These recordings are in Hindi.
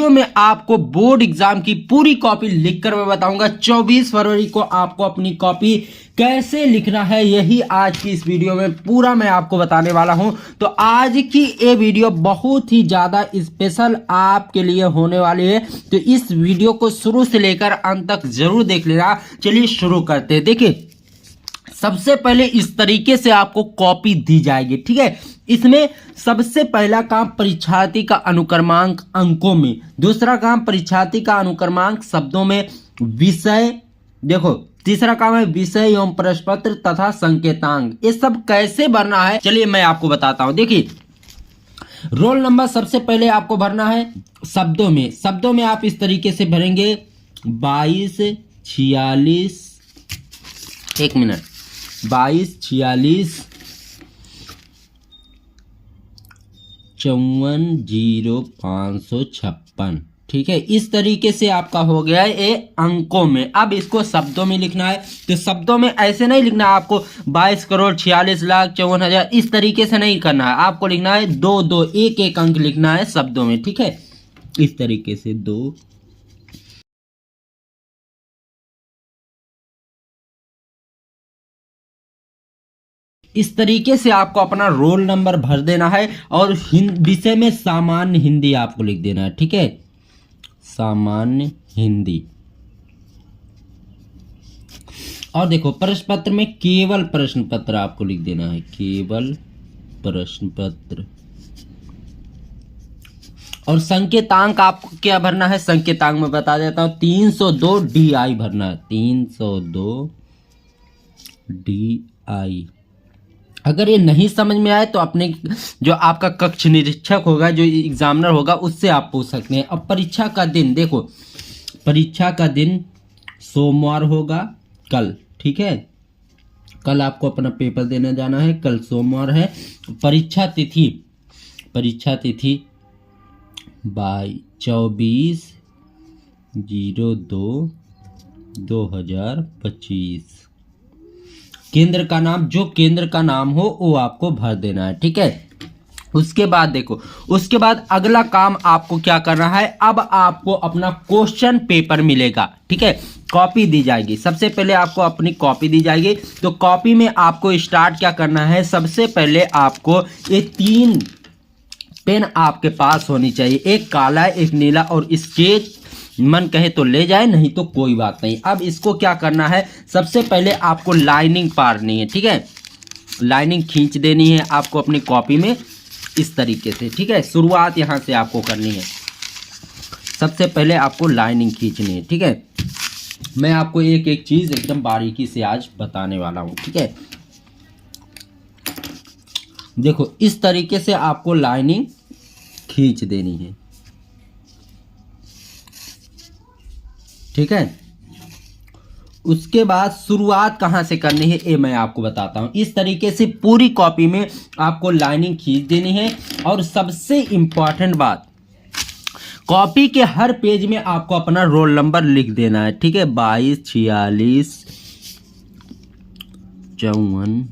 वीडियो में आपको बोर्ड एग्जाम की पूरी कॉपी लिखकर मैं बताऊंगा 24 फरवरी को आपको अपनी कॉपी कैसे लिखना है, यही आज की इस वीडियो में पूरा मैं आपको बताने वाला हूं। तो आज की ये वीडियो बहुत ही ज्यादा स्पेशल आपके लिए होने वाली है, तो इस वीडियो को शुरू से लेकर अंत तक जरूर देख लेना। चलिए शुरू करते हैं। देखिए, सबसे पहले इस तरीके से आपको कॉपी दी जाएगी, ठीक है। इसमें सबसे पहला काम परीक्षार्थी का अनुक्रमांक अंकों में, दूसरा काम परीक्षार्थी का अनुक्रमांक शब्दों में, विषय, देखो तीसरा काम है विषय एवं प्रश्न पत्र तथा संकेतांक। ये सब कैसे भरना है चलिए मैं आपको बताता हूं। देखिए, रोल नंबर सबसे पहले आपको भरना है शब्दों में। शब्दों में आप इस तरीके से भरेंगे 22 46, एक मिनट, 22 46 54 0 556, ठीक है। इस तरीके से आपका हो गया है ये अंकों में। अब इसको शब्दों में लिखना है, तो शब्दों में ऐसे नहीं लिखना है आपको 22 करोड़ 46 लाख 54,000, इस तरीके से नहीं करना है। आपको लिखना है 2 2 एक एक अंक लिखना है शब्दों में, ठीक है। इस तरीके से 2, इस तरीके से आपको अपना रोल नंबर भर देना है। और विषय में सामान्य हिंदी आपको लिख देना है, ठीक है, सामान्य हिंदी। और देखो, प्रश्न पत्र में केवल प्रश्न पत्र आपको लिख देना है, केवल प्रश्न पत्र। और संकेतांक आपको क्या भरना है, संकेतांक में बता देता हूं, 302 DI भरना है, 302 DI। अगर ये नहीं समझ में आए तो अपने जो आपका कक्ष निरीक्षक होगा, जो एग्जामिनर होगा, उससे आप पूछ सकते हैं। अब परीक्षा का दिन, देखो परीक्षा का दिन सोमवार होगा, कल, ठीक है। कल आपको अपना पेपर देने जाना है, कल सोमवार है। परीक्षा तिथि 24/02/2025। केंद्र का नाम, जो केंद्र का नाम हो वो आपको भर देना है, ठीक है। उसके बाद देखो, उसके बाद अगला काम आपको क्या करना है, अब आपको अपना क्वेश्चन पेपर मिलेगा, ठीक है। कॉपी दी जाएगी, सबसे पहले आपको अपनी कॉपी दी जाएगी। तो कॉपी में आपको स्टार्ट क्या करना है, सबसे पहले आपको ये 3 पेन आपके पास होनी चाहिए, एक काला, एक नीला और स्केच मन कहे तो ले जाए, नहीं तो कोई बात नहीं। अब इसको क्या करना है, सबसे पहले आपको लाइनिंग पारनी है, ठीक है। लाइनिंग खींच देनी है आपको अपनी कॉपी में इस तरीके से, ठीक है। शुरुआत यहां से आपको करनी है, सबसे पहले आपको लाइनिंग खींचनी है, ठीक है। मैं आपको एक एक चीज एकदम बारीकी से आज बताने वाला हूं, ठीक है। देखो, इस तरीके से आपको लाइनिंग खींच देनी है, ठीक है। उसके बाद शुरुआत कहां से करनी है ये मैं आपको बताता हूं। इस तरीके से पूरी कॉपी में आपको लाइनिंग खींच देनी है। और सबसे इंपॉर्टेंट बात, कॉपी के हर पेज में आपको अपना रोल नंबर लिख देना है, ठीक है। 22 46 54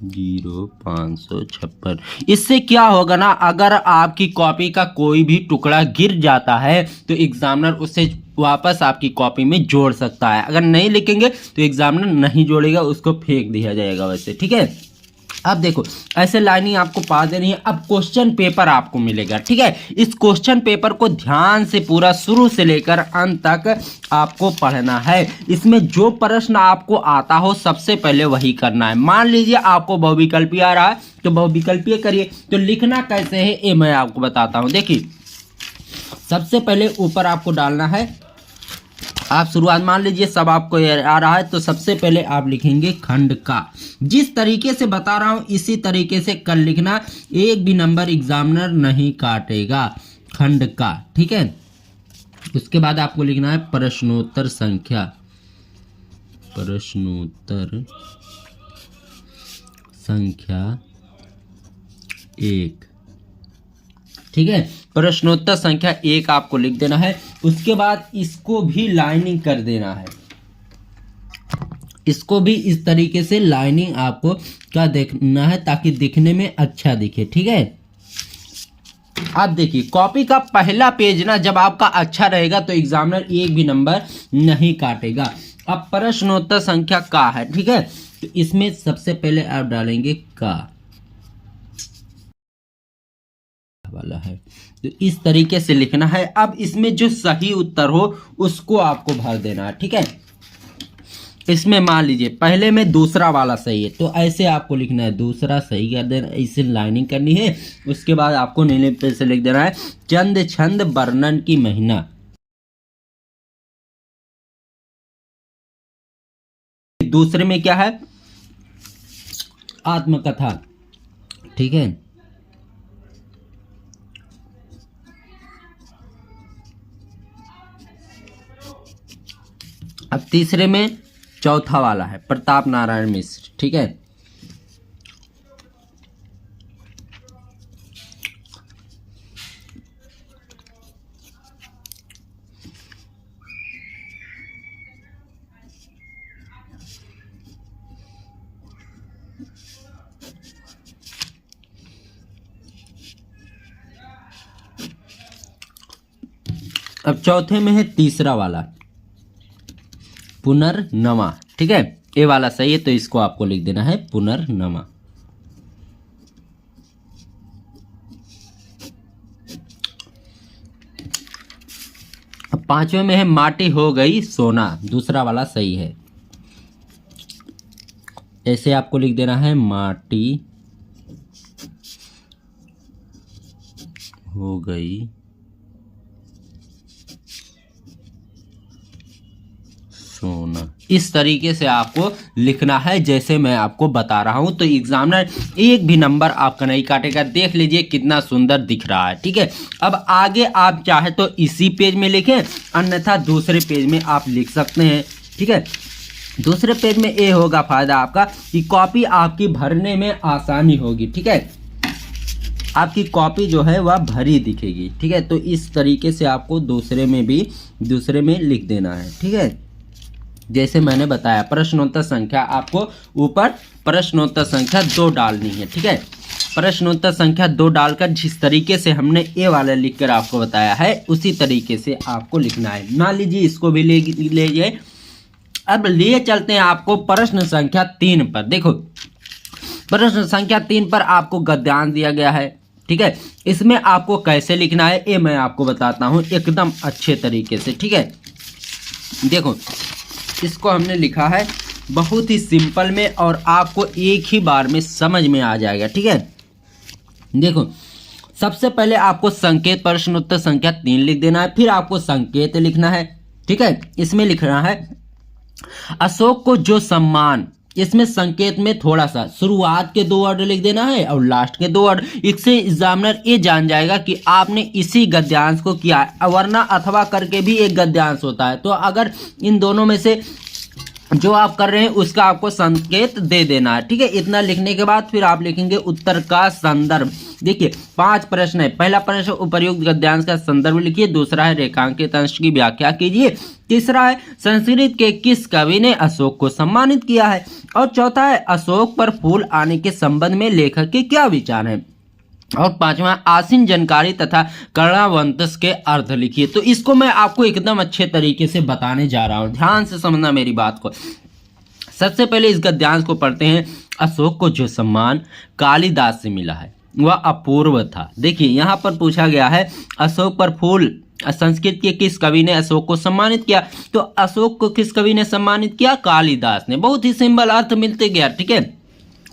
0 556। इससे क्या होगा ना, अगर आपकी कॉपी का कोई भी टुकड़ा गिर जाता है तो एग्जामिनर उसे वापस आपकी कॉपी में जोड़ सकता है। अगर नहीं लिखेंगे तो एग्जामिनर नहीं जोड़ेगा, उसको फेंक दिया जाएगा वैसे, ठीक है। अब देखो, ऐसे लाइनिंग आपको पा देनी है। अब क्वेश्चन पेपर आपको मिलेगा, ठीक है। इस क्वेश्चन पेपर को ध्यान से पूरा शुरू से लेकर अंत तक आपको पढ़ना है। इसमें जो प्रश्न आपको आता हो सबसे पहले वही करना है। मान लीजिए आपको बहुविकल्पीय आ रहा है तो बहुविकल्पीय करिए। तो लिखना कैसे है ये मैं आपको बताता हूं। देखिए, सबसे पहले ऊपर आपको डालना है, आप शुरुआत मान लीजिए सब आपको आ रहा है तो सबसे पहले आप लिखेंगे खंड का। जिस तरीके से बता रहा हूं इसी तरीके से कल लिखना, एक भी नंबर एग्जामिनर नहीं काटेगा, खंड का, ठीक है। उसके बाद आपको लिखना है प्रश्नोत्तर संख्या, प्रश्नोत्तर संख्या 1, ठीक है। प्रश्नोत्तर संख्या 1 आपको लिख देना है। उसके बाद इसको भी लाइनिंग कर देना है, इसको भी इस तरीके से लाइनिंग आपको क्या देखना है ताकि दिखने में अच्छा दिखे, ठीक है। अब देखिए कॉपी का पहला पेज ना जब आपका अच्छा रहेगा तो एग्जामिनर एक भी नंबर नहीं काटेगा। अब प्रश्नोत्तर संख्या का है, ठीक है, तो इसमें सबसे पहले आप डालेंगे का वाला है, तो इस तरीके से लिखना है। अब इसमें जो सही उत्तर हो उसको आपको भर देना है, ठीक है। इसमें मान लीजिए पहले में दूसरा वाला सही है तो ऐसे आपको लिखना है, दूसरा सही कर देना, इसे लाइनिंग करनी है। उसके बाद आपको नीले पे से लिख देना है चंद छंद वर्णन की महीना। दूसरे में क्या है, आत्मकथा, ठीक है। अब तीसरे में चौथा वाला है प्रताप नारायण मिश्र, ठीक है। अब चौथे में है तीसरा वाला पुनर्नवा, ठीक है, ये वाला सही है तो इसको आपको लिख देना है पुनर्नवा। अब पांचवें में है माटी हो गई सोना, दूसरा वाला सही है, ऐसे आपको लिख देना है माटी हो गई सोना। इस तरीके से आपको लिखना है जैसे मैं आपको बता रहा हूं, तो एग्जामिनर एक भी नंबर आपका नहीं काटेगा। देख लीजिए कितना सुंदर दिख रहा है, ठीक है। अब आगे आप चाहे तो इसी पेज में लिखें, अन्यथा दूसरे पेज में आप लिख सकते हैं, ठीक है। दूसरे पेज में ये होगा फायदा आपका कि कॉपी आपकी भरने में आसानी होगी, ठीक है। आपकी कॉपी जो है वह भरी दिखेगी, ठीक है। तो इस तरीके से आपको दूसरे में लिख देना है, ठीक है, जैसे मैंने बताया। प्रश्नोत्तर संख्या आपको ऊपर प्रश्नोत्तर संख्या 2 डालनी है, ठीक है। प्रश्नोत्तर संख्या 2 डालकर जिस तरीके से हमने ए वाला लिखकर आपको बताया है उसी तरीके से आपको लिखना है। मान लीजिए इसको भी ले लीजिए। अब लिए चलते हैं आपको प्रश्न संख्या 3 पर। देखो प्रश्न संख्या 3 पर आपको गद्यांश दिया गया है, ठीक है। इसमें आपको कैसे लिखना है ये मैं आपको बताता हूँ एकदम अच्छे तरीके से, ठीक है। देखो इसको हमने लिखा है बहुत ही सिंपल में और आपको एक ही बार में समझ में आ जाएगा, ठीक है। देखो सबसे पहले आपको संकेत प्रश्नोत्तर संख्या 3 लिख देना है, फिर आपको संकेत लिखना है, ठीक है। इसमें लिखना है अशोक को जो सम्मान, इसमें संकेत में थोड़ा सा शुरुआत के 2 वर्ड लिख देना है और लास्ट के 2 वर्ड। इससे एग्जामिनर ये जान जाएगा कि आपने इसी गद्यांश को किया है, वरना अथवा करके भी एक गद्यांश होता है। तो अगर इन दोनों में से जो आप कर रहे हैं उसका आपको संकेत दे देना है, ठीक है। इतना लिखने के बाद फिर आप लिखेंगे उत्तर का संदर्भ। देखिए 5 प्रश्न है। पहला प्रश्न उपर्युक्त गद्यांश का संदर्भ लिखिए, दूसरा है रेखांकित अंश की व्याख्या कीजिए, तीसरा है संस्कृत के किस कवि ने अशोक को सम्मानित किया है, और चौथा है अशोक पर फूल आने के संबंध में लेखक के क्या विचार हैं, और पांचवा आसीन जानकारी तथा कर्णावंतस के अर्थ लिखिए। तो इसको मैं आपको एकदम अच्छे तरीके से बताने जा रहा हूं, ध्यान से समझना मेरी बात को। सबसे पहले इस गद्यांश को पढ़ते हैं। अशोक को जो सम्मान कालिदास से मिला है वह अपूर्व था। देखिए यहाँ पर पूछा गया है अशोक पर फूल, संस्कृत के किस कवि ने अशोक को सम्मानित किया, तो अशोक को किस कवि ने सम्मानित किया, कालिदास ने। बहुत ही सिंपल, अर्थ मिलते गया, ठीक है,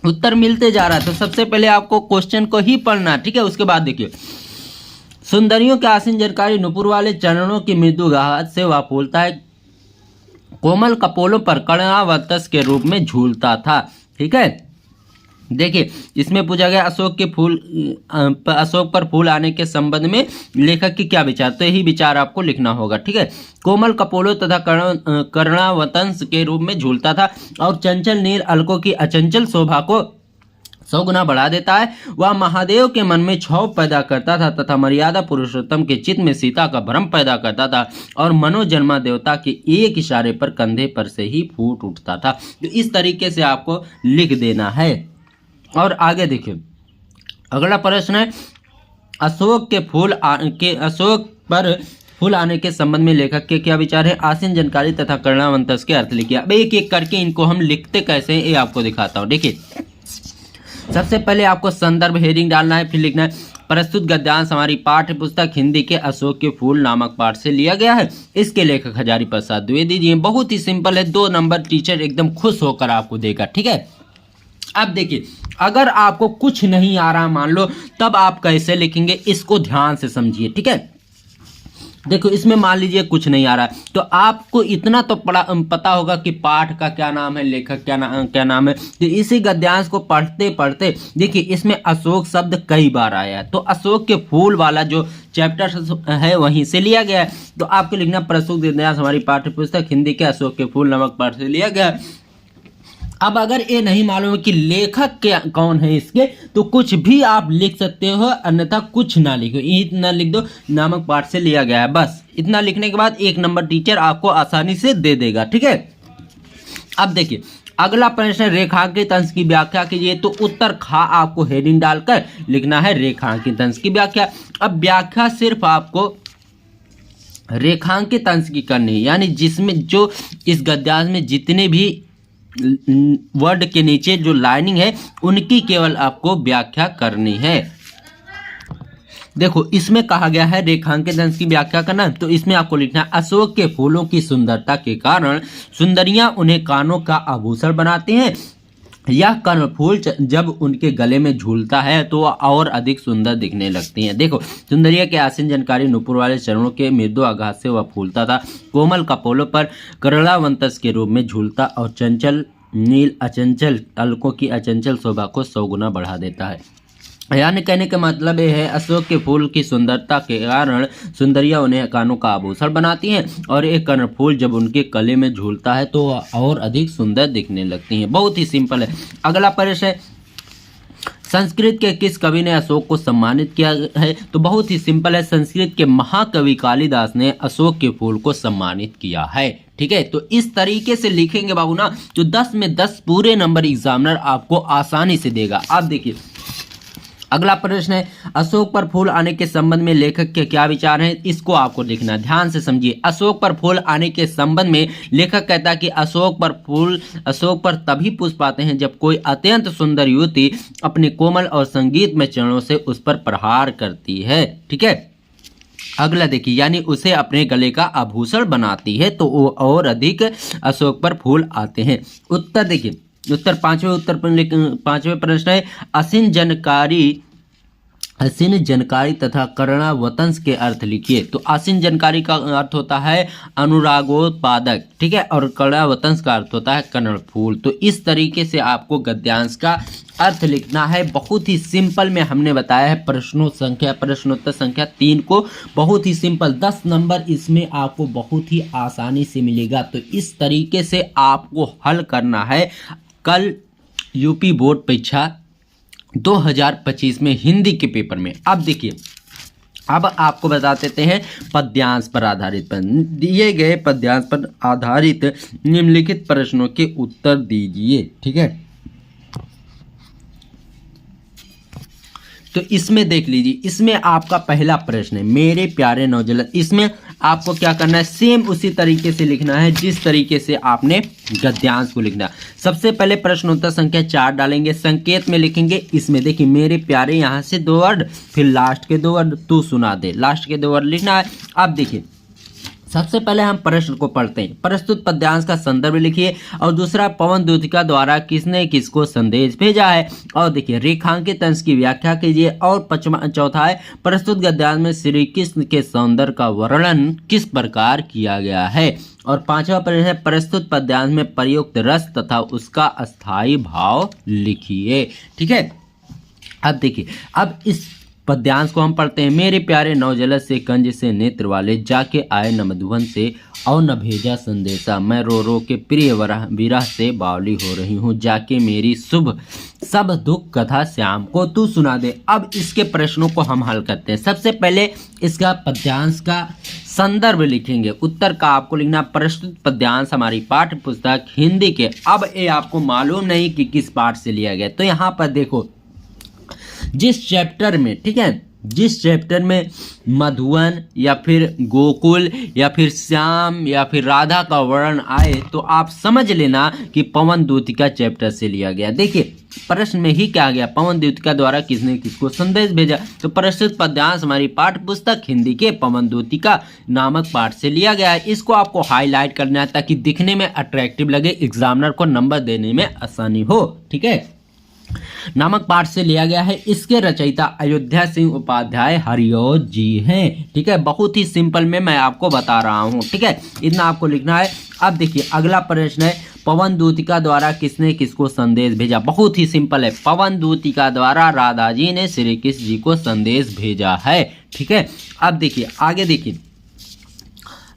उत्तर मिलते जा रहा है। तो सबसे पहले आपको क्वेश्चन को ही पढ़ना, ठीक है। उसके बाद देखिए सुंदरियों के आसीन जानकारी नुपुर वाले चरणों की मृदु गाहत से वह फूलता है, कोमल कपोलों पर कर्णावतस के रूप में झूलता था, ठीक है। देखिए इसमें पूछा गया अशोक पर फूल आने के संबंध में लेखक की क्या विचार, तो यही विचार आपको लिखना होगा, ठीक है। कोमल कपोलों तथा कर्णावतंस के रूप में झूलता था और चंचल नील अलकों की अचंचल शोभा को 100 गुना बढ़ा देता है। वह महादेव के मन में क्षोभ पैदा करता था तथा मर्यादा पुरुषोत्तम के चित्त में सीता का भ्रम पैदा करता था और मनोजन्मा देवता के एक इशारे पर कंधे पर से ही फूट उठता था। तो इस तरीके से आपको लिख देना है। और आगे देखिए अगला प्रश्न है अशोक पर फूल आने के संबंध में लेखक के क्या विचार है। आसीन जानकारी तथा कर्णावंतस के अर्थ लिखिए। अब एक एक करके इनको हम लिखते कैसे हैं ये आपको दिखाता हूँ। देखिए, सबसे पहले आपको संदर्भ हेडिंग डालना है, फिर लिखना है प्रस्तुत गद्यांश हमारी पाठ्य पुस्तक हिंदी के अशोक के फूल नामक पाठ से लिया गया है। इसके लेखक हजारी प्रसाद द्विवेदी जी हैं। बहुत ही सिंपल है, 2 नंबर टीचर एकदम खुश होकर आपको देगा। ठीक है, अब देखिए, अगर आपको कुछ नहीं आ रहा मान लो, तब आप कैसे लिखेंगे इसको ध्यान से समझिए। ठीक है, देखो इसमें मान लीजिए कुछ नहीं आ रहा है, तो आपको इतना तो पता होगा कि पाठ का क्या नाम है, लेखक क्या नाम है। तो इसी गद्यांश को पढ़ते पढ़ते देखिए, इसमें अशोक शब्द कई बार आया है, तो अशोक के फूल वाला जो चैप्टर है वहीं से लिया गया है। तो आपको लिखना प्रस्तुत गद्यांश हमारी पाठ्य पुस्तक हिंदी के अशोक के फूल नामक पाठ से लिया गया है। अब अगर ये नहीं मालूम कि लेखक क्या कौन है इसके, तो कुछ भी आप लिख सकते हो, अन्यथा कुछ ना लिखो, इतना लिख दो नामक पाठ से लिया गया है। बस इतना लिखने के बाद 1 नंबर टीचर आपको आसानी से दे देगा। ठीक है, अब देखिए अगला प्रश्न, रेखांकित अंश की व्याख्या कीजिए। तो उत्तर खा आपको हेडिंग डालकर लिखना है रेखांकित अंश की व्याख्या। अब व्याख्या सिर्फ आपको रेखांकित अंश की करनी है, यानी जिसमें जो इस गद्यांश में जितने भी वर्ड के नीचे जो लाइनिंग है उनकी केवल आपको व्याख्या करनी है। देखो इसमें कहा गया है रेखांकित अंश की व्याख्या करना, तो इसमें आपको लिखना है अशोक के फूलों की सुंदरता के कारण सुंदरियां उन्हें कानों का आभूषण बनाती हैं। यह कर्णफूल जब उनके गले में झूलता है तो वह और अधिक सुंदर दिखने लगती हैं। देखो, सुंदरिया के आसीन जानकारी नुपुर वाले चरणों के मृदु आघात से वह फूलता था, कोमल कपोलों पर करड़ावंतस के रूप में झूलता और चंचल नील अचंचल अलकों की अचंचल शोभा को 100 गुना बढ़ा देता है। यानी कहने का मतलब ये है, अशोक के फूल की सुंदरता के कारण सुंदरियां उन्हें कानों का आभूषण बनाती हैं, और एक कर्णफूल जब उनके गले में झूलता है तो और अधिक सुंदर दिखने लगती हैं। बहुत ही सिंपल है। अगला प्रश्न है, संस्कृत के किस कवि ने अशोक को सम्मानित किया है। तो बहुत ही सिंपल है, संस्कृत के महाकवि कालिदास ने अशोक के फूल को सम्मानित किया है। ठीक है, तो इस तरीके से लिखेंगे बाबू ना, तो 10 में 10 पूरे नंबर एग्जामिनर आपको आसानी से देगा। आप देखिए अगला प्रश्न है, अशोक पर फूल आने के संबंध में लेखक के क्या विचार हैं। इसको आपको लिखना है, ध्यान से समझिए। अशोक पर फूल आने के संबंध में लेखक कहता है कि अशोक पर तभी पुष्प आते हैं जब कोई अत्यंत सुंदर युवती अपने कोमल और संगीतमय चरणों से उस पर प्रहार करती है। ठीक है, अगला देखिए, यानी उसे अपने गले का आभूषण बनाती है, तो वो और अधिक अशोक पर फूल आते हैं। उत्तर देखिए, उत्तर पांचवें प्रश्न है, आसीन जानकारी तथा कर्णावतंस के अर्थ लिखिए। तो आसीन जानकारी का अर्थ होता है अनुरागोत्पादक, ठीक है, और कर्णावतंस का अर्थ होता है कर्णफूल। तो इस तरीके से आपको गद्यांश का अर्थ लिखना है। बहुत ही सिंपल में हमने बताया है। प्रश्नोत्तर संख्या 3 को बहुत ही सिंपल, 10 नंबर इसमें आपको बहुत ही आसानी से मिलेगा। तो इस तरीके से आपको हल करना है कल यूपी बोर्ड परीक्षा 2025 में हिंदी के पेपर में। अब देखिए, अब आपको बता देते हैं पद्यांश पर आधारित दिए गए पद्यांश पर आधारित निम्नलिखित प्रश्नों के उत्तर दीजिए। ठीक है, तो इसमें देख लीजिए, इसमें आपका पहला प्रश्न है, मेरे प्यारे नौजवान। इसमें आपको क्या करना है, सेम उसी तरीके से लिखना है जिस तरीके से आपने गद्यांश को लिखना। सबसे पहले प्रश्नोत्तर संख्या 4 डालेंगे, संकेत में लिखेंगे। इसमें देखिए मेरे प्यारे, यहाँ से 2 वर्ड, फिर लास्ट के 2 वर्ड तू सुना दे, लास्ट के 2 वर्ड लिखना है। अब देखिए सबसे पहले हम प्रश्न को पढ़ते हैं। प्रस्तुत पद्यांश का संदर्भ लिखिए, और दूसरा पवन दूतिका द्वारा किसने किसको संदेश भेजा है। और देखिए रेखांकित अंश की व्याख्या कीजिए। और चौथा है, प्रस्तुत गद्यांश में श्री कृष्ण के सौंदर्य का वर्णन किस प्रकार किया गया है। और 5वां प्रश्न है, प्रस्तुत पद्यांश में प्रयुक्त रस तथा उसका अस्थायी भाव लिखिए। ठीक है, अब देखिए, अब इस पद्यांश को हम पढ़ते हैं। मेरे प्यारे नौजलस से कंज से नेत्र वाले, जाके आए न मधुबन से और न भेजा संदेशा। मैं रो रो के प्रिय विरह से बावली हो रही हूँ, जाके मेरी शुभ सब दुख कथा श्याम को तू सुना दे। अब इसके प्रश्नों को हम हल करते हैं। सबसे पहले इसका पद्यांश का संदर्भ लिखेंगे। उत्तर का आपको लिखना, प्रस्तुत पद्यांश हमारी पाठ्य पुस्तक हिंदी के। अब ये आपको मालूम नहीं कि किस पाठ से लिया गया, तो यहाँ पर देखो जिस चैप्टर में, ठीक है, जिस चैप्टर में मधुवन या फिर गोकुल या फिर श्याम या फिर राधा का वर्णन आए तो आप समझ लेना कि पवन दूतिका चैप्टर से लिया गया। देखिए प्रश्न में ही क्या गया, पवन दूतिका द्वारा किसने किसको संदेश भेजा, तो प्रस्तुत पद्यांश हमारी पाठ्य पुस्तक हिंदी के पवन दूतिका नामक पाठ से लिया गया है। इसको आपको हाईलाइट करना है ताकि दिखने में अट्रैक्टिव लगे, एग्जामिनर को नंबर देने में आसानी हो। ठीक है, नामक पाठ से लिया गया है। इसके रचयिता अयोध्या सिंह उपाध्याय हरिओ जी हैं। ठीक है, बहुत ही सिंपल में मैं आपको बता रहा हूं। ठीक है, इतना आपको लिखना है। अब देखिए अगला प्रश्न है, पवन दूतिका द्वारा किसने किसको संदेश भेजा। बहुत ही सिंपल है, पवन दूतिका द्वारा राधा जी ने श्री कृष्ण जी को संदेश भेजा है। ठीक है, अब देखिए आगे देखिए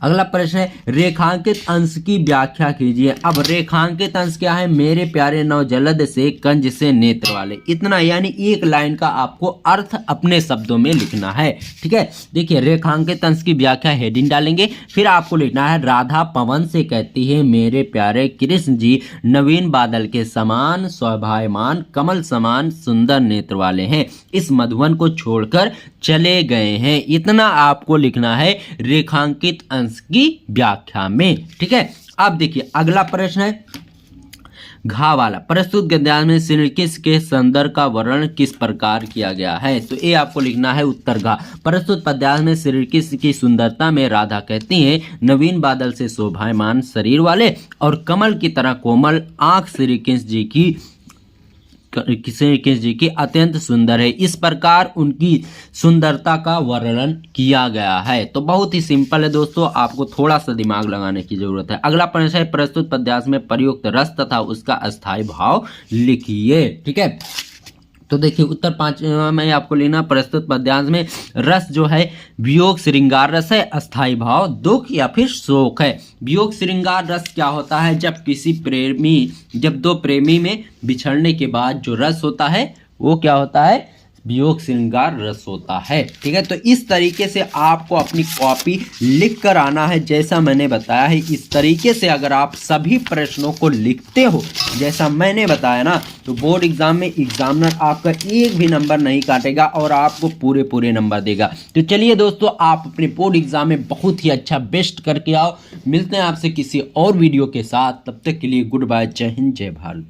अगला प्रश्न है, रेखांकित अंश की व्याख्या कीजिए। अब रेखांकित अंश क्या है, मेरे प्यारे नवजलद से कंज से नेत्र वाले, इतना यानी एक लाइन का आपको अर्थ अपने शब्दों में लिखना है। ठीक है, देखिए रेखांकित अंश की व्याख्या हेडिंग डालेंगे, फिर आपको लिखना है राधा पवन से कहती है मेरे प्यारे कृष्ण जी नवीन बादल के समान शोभायमान कमल समान सुंदर नेत्र वाले हैं, इस मधुवन को छोड़कर चले गए हैं। इतना आपको लिखना है रेखांकित अंश की व्याख्या में। ठीक है, अब देखिए अगला प्रश्न है घा वाला, प्रस्तुत गद्यांश में श्री कृष्ण के सौंदर्य का वर्णन किस प्रकार किया गया है, तो ये आपको लिखना है उत्तर घा। प्रस्तुत पद्यांश में श्री कृष्ण की सुंदरता में राधा कहती हैं नवीन बादल से शोभायमान शरीर वाले और कमल की तरह कोमल आंख श्री कृष्ण जी की अत्यंत सुंदर है, इस प्रकार उनकी सुंदरता का वर्णन किया गया है। तो बहुत ही सिंपल है दोस्तों, आपको थोड़ा सा दिमाग लगाने की जरूरत है। अगला प्रश्न है, प्रस्तुत पद्यांश में प्रयुक्त रस तथा उसका अस्थायी भाव लिखिए। ठीक है, तो देखिए उत्तर 5 में आपको लेना, प्रस्तुत पद्यांश में रस जो है वियोग श्रृंगार रस है, अस्थायी भाव दुख या फिर शोक है। वियोग श्रृंगार रस क्या होता है, जब दो प्रेमी में बिछड़ने के बाद जो रस होता है वो क्या होता है, वियोग श्रृंगार रस होता है। ठीक है, तो इस तरीके से आपको अपनी कॉपी लिख कर आना है जैसा मैंने बताया है। इस तरीके से अगर आप सभी प्रश्नों को लिखते हो जैसा मैंने बताया ना, तो बोर्ड एग्जाम में एग्जामिनर आपका एक भी नंबर नहीं काटेगा और आपको पूरे नंबर देगा। तो चलिए दोस्तों, आप अपने बोर्ड एग्जाम में बहुत ही अच्छा बेस्ट करके आओ। मिलते हैं आपसे किसी और वीडियो के साथ, तब तक के लिए गुड बाय, जय हिंद जय भारत।